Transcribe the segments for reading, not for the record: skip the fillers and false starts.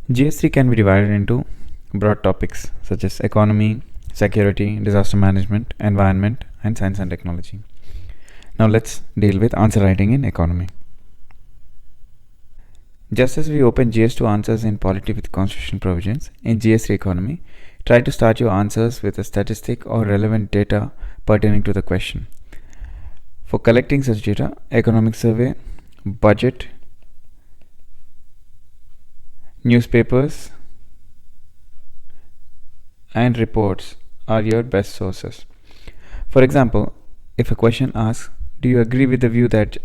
GS3 can be divided into broad topics such as economy, security, disaster management, environment, and science and technology. Now let's deal with answer writing in economy. Just as we open GS2 answers in polity with constitutional provisions, in GS3 economy, try to start your answers with a statistic or relevant data pertaining to the question. For collecting such data, economic survey, budget, newspapers, and reports are your best sources. For example, if a question asks, do you agree with the view that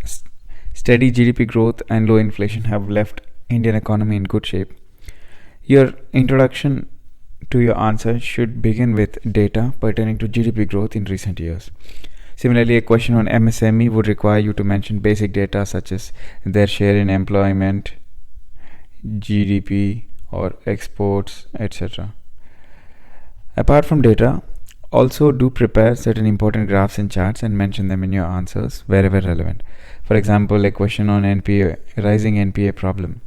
steady GDP growth and low inflation have left Indian economy in good shape? Your introduction to your answer should begin with data pertaining to GDP growth in recent years. Similarly, a question on MSME would require you to mention basic data such as their share in employment, GDP or exports, etc. Apart from data, also do prepare certain important graphs and charts and mention them in your answers wherever relevant. For example, a question on NPA, rising NPA problem.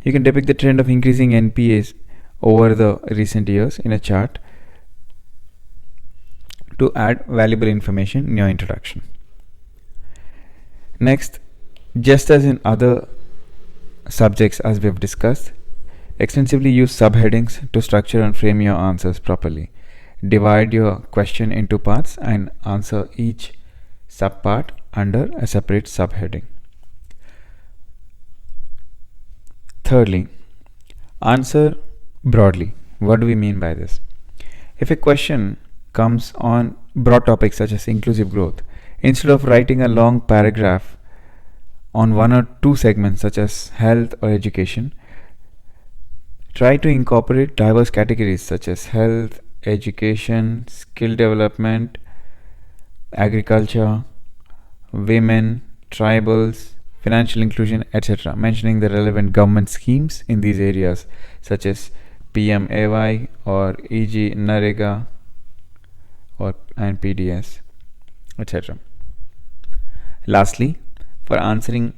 You can depict the trend of increasing NPAs over the recent years in a chart to add valuable information in your introduction. Next, just as in other subjects as we have discussed, extensively use subheadings to structure and frame your answers properly. Divide your question into parts and answer each subpart under a separate subheading. Thirdly, answer broadly. What do we mean by this? If a question comes on broad topics such as inclusive growth, instead of writing a long paragraph on one or two segments such as health or education, try to incorporate diverse categories such as health, education, skill development, agriculture, women, tribals, financial inclusion, etc., mentioning the relevant government schemes in these areas such as PMAY or e.g. NREGA and PDS, etc. Lastly, for answering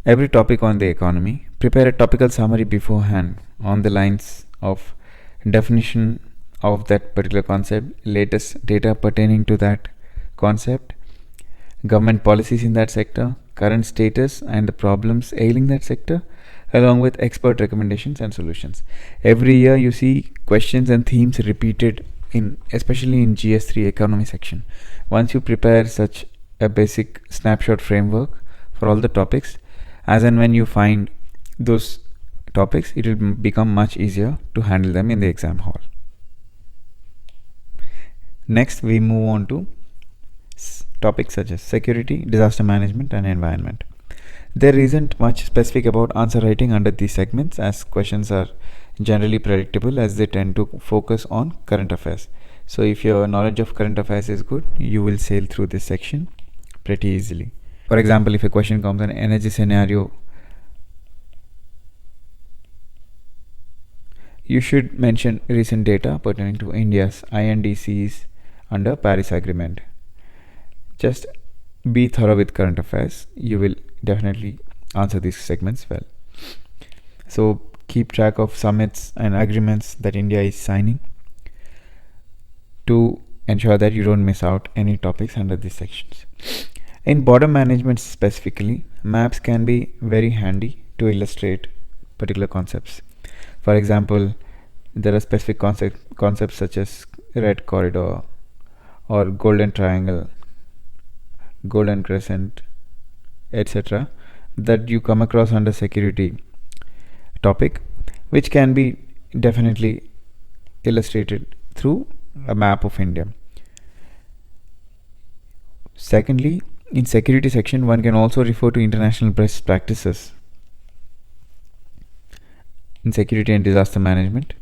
every topic on the economy, prepare a topical summary beforehand on the lines of definition of that particular concept, latest data pertaining to that concept, government policies in that sector, current status and the problems ailing that sector, along with expert recommendations and solutions. Every year you see questions and themes repeated especially in GS3 economy section. Once you prepare such a basic snapshot framework for all the topics, as and when you find those topics, it will become much easier to handle them in the exam hall. Next, we move on to topics such as security, disaster management, and environment. There isn't much specific about answer writing under these segments, as questions are generally predictable as they tend to focus on current affairs. So if your knowledge of current affairs is good, you will sail through this section pretty easily. For example, if a question comes on energy scenario, you should mention recent data pertaining to India's INDCs under Paris Agreement. Just be thorough with current affairs. You will definitely answer these segments well. So keep track of summits and agreements that India is signing to ensure that you don't miss out any topics under these sections. In border management specifically, maps can be very handy to illustrate particular concepts. For example, there are specific concepts such as red corridor or golden triangle, golden crescent, etc., that you come across under security topic, which can be definitely illustrated through a map of India. Secondly, in security section, one can also refer to international best practices in security and disaster management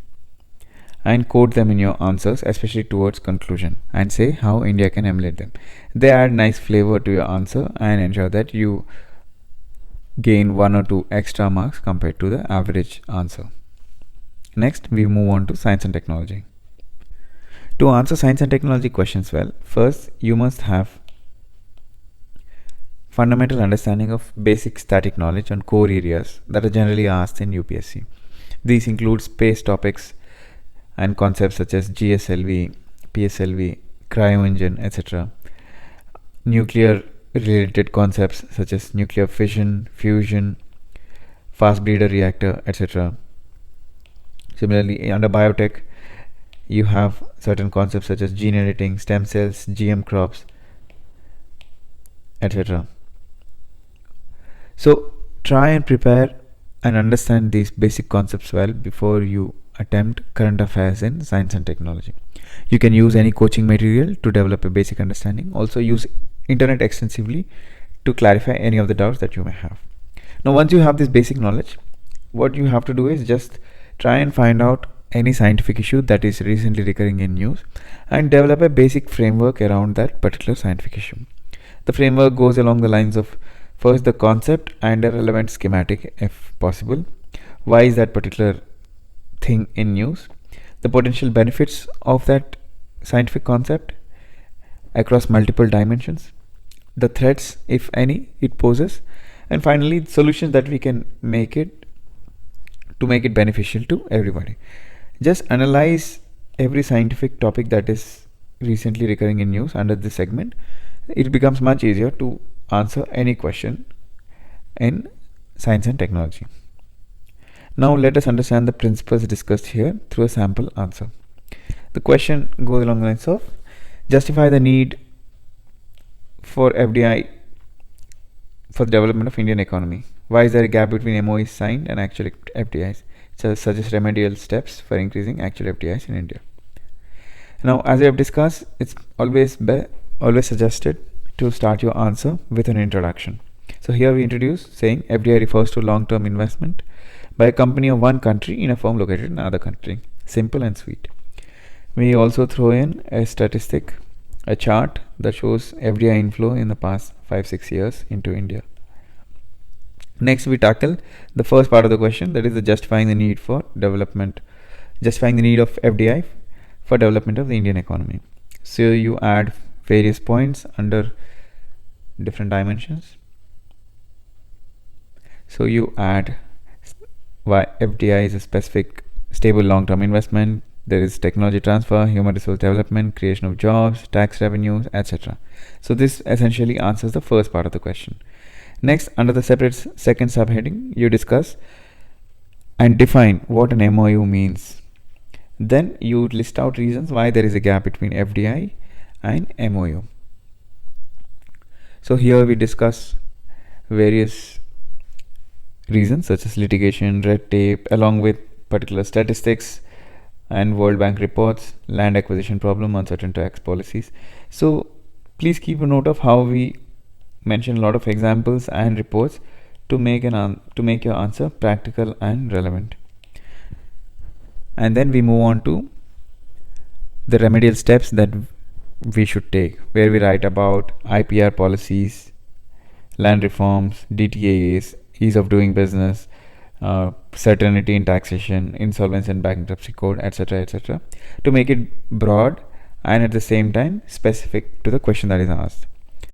and quote them in your answers, especially towards conclusion, and say how India can emulate them. They add nice flavor to your answer and ensure that you gain 1 or 2 extra marks compared to the average answer. Next, we move on to science and technology. To answer science and technology questions well, first you must have fundamental understanding of basic static knowledge on core areas that are generally asked in UPSC. These include space topics and concepts such as GSLV, PSLV, cryo engine, etc. Nuclear related concepts such as nuclear fission, fusion, fast breeder reactor, etc. Similarly, under biotech, you have certain concepts such as gene editing, stem cells, GM crops, etc. So try and prepare and understand these basic concepts well before you attempt current affairs in science and technology. You can use any coaching material to develop a basic understanding. Also use internet extensively to clarify any of the doubts that you may have. Now once you have this basic knowledge, what you have to do is just try and find out any scientific issue that is recently recurring in news and develop a basic framework around that particular scientific issue. The framework goes along the lines of first the concept and a relevant schematic if possible. Why is that particular thing in news? The potential benefits of that scientific concept across multiple dimensions, the threats if any it poses, and finally solutions that we can make it to make it beneficial to everybody. Just analyze every scientific topic that is recently recurring in news under this segment. It becomes much easier to answer any question in science and technology. Now let us understand the principles discussed here through a sample answer. The question goes along the lines of justify the need for FDI for the development of Indian economy. Why is there a gap between MOUs signed and actual FDIs? Suggest remedial steps for increasing actual FDIs in India. Now, as we have discussed, it's always suggested to start your answer with an introduction. So here we introduce saying FDI refers to long-term investment by a company of one country in a firm located in another country. Simple and sweet. We also throw in a statistic, a chart that shows FDI inflow in the past 5-6 years into India. Next, we tackle the first part of the question, that is the justifying the need of FDI for development of the Indian economy. So you add various points under different dimensions. So you add why FDI is a specific stable long-term investment, there is technology transfer, human resource development, creation of jobs, tax revenues, etc. So this essentially answers the first part of the question. Next, under the separate second subheading, you discuss and define what an MOU means. Then you list out reasons why there is a gap between FDI and MOU. So here we discuss various reasons such as litigation, red tape, along with particular statistics and World Bank reports, land acquisition problem, uncertain tax policies. So please keep a note of how we mention a lot of examples and reports to make your answer practical and relevant. And then we move on to the remedial steps that we should take, where we write about IPR policies, land reforms, DTAs, ease of doing business, certainty in taxation, insolvency and bankruptcy code, etc., etc., to make it broad and at the same time specific to the question that is asked.